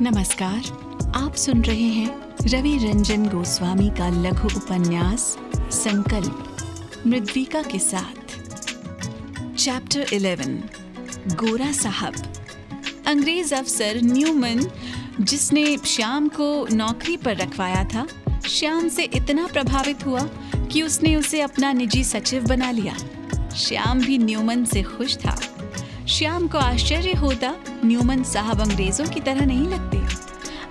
नमस्कार, आप सुन रहे हैं रवि रंजन गोस्वामी का लघु उपन्यास संकल्प मृद्विका के साथ। चैप्टर 11 गोरा साहब। अंग्रेज अफसर न्यूमन, जिसने श्याम को नौकरी पर रखवाया था, श्याम से इतना प्रभावित हुआ कि उसने उसे अपना निजी सचिव बना लिया। श्याम भी न्यूमन से खुश था। श्याम को आश्चर्य होता, न्यूमन साहब अंग्रेजों की तरह नहीं लगते।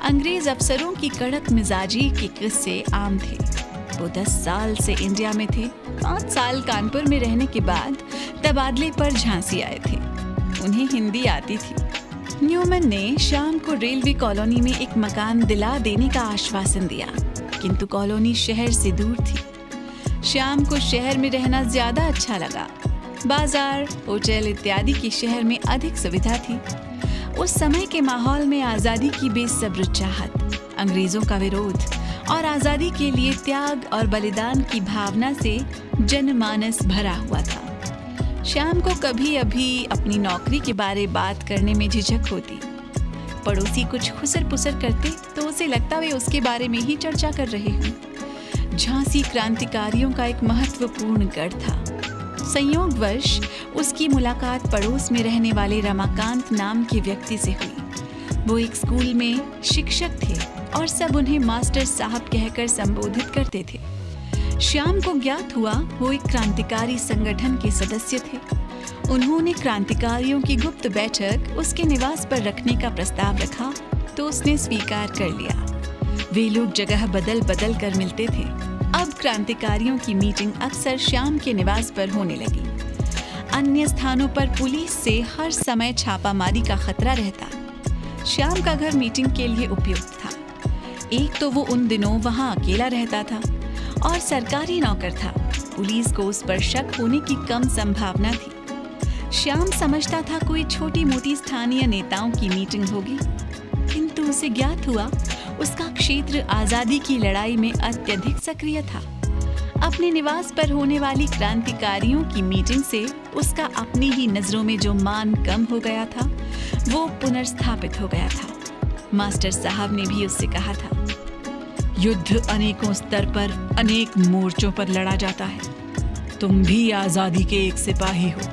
अंग्रेज अफसरों की कड़क मिजाजी के किस्से आम थे। वो 10 साल से इंडिया में थे। 5 साल कानपुर में रहने के बाद तबादले पर झांसी आए थे। उन्हें हिंदी आती थी। न्यूमन ने श्याम को रेलवे कॉलोनी में एक मकान दिला देने का आश्वासन दिया, किंतु कॉलोनी शहर से दूर थी। श्याम को शहर में रहना ज्यादा अच्छा लगा। बाजार, होटल इत्यादि की शहर में अधिक सुविधा थी। उस समय के माहौल में आज़ादी की बेसब्र चाहत, अंग्रेजों का विरोध और आज़ादी के लिए त्याग और बलिदान की भावना से जनमानस भरा हुआ था। श्याम को कभी अभी अपनी नौकरी के बारे बात करने में झिझक होती। पड़ोसी कुछ खुसर पुसर करते तो उसे लगता वे उसके बारे में ही चर्चा कर रहे हों। झांसी क्रांतिकारियों का एक महत्वपूर्ण गढ़ था। संयोगवश उसकी मुलाकात पड़ोस में रहने वाले रमाकांत नाम के व्यक्ति से हुई। वो एक स्कूल में शिक्षक थे और सब उन्हें मास्टर साहब कहकर संबोधित करते थे। श्याम को ज्ञात हुआ वो एक क्रांतिकारी संगठन के सदस्य थे। उन्होंने क्रांतिकारियों की गुप्त बैठक उसके निवास पर रखने का प्रस्ताव रखा तो उसने स्वीकार कर लिया। वे लोग जगह बदल बदल कर मिलते थे। अब क्रांतिकारियों की मीटिंग अक्सर श्याम के निवास पर होने लगी। अन्य स्थानों पर पुलिस से हर समय छापामारी का खतरा रहता। श्याम का घर मीटिंग के लिए उपयुक्त था। एक तो वो उन दिनों वहां अकेला रहता था और सरकारी नौकर था। पुलिस को उस पर शक होने की कम संभावना थी। श्याम समझता था कोई छोटी मोटी स्थानीय नेताओं की मीटिंग होगी, किंतु उसे ज्ञात हुआ उसका क्षेत्र आजादी की लड़ाई में अत्यधिक सक्रिय था। अपने निवास पर होने वाली क्रांतिकारियों की मीटिंग से उसका अपनी ही नजरों में जो मान कम हो गया था, वो पुनर्स्थापित हो गया था। मास्टर साहब ने भी उससे कहा था, युद्ध अनेकों स्तर पर अनेक मोर्चों पर लड़ा जाता है। तुम भी आजादी के एक सिपाही हो।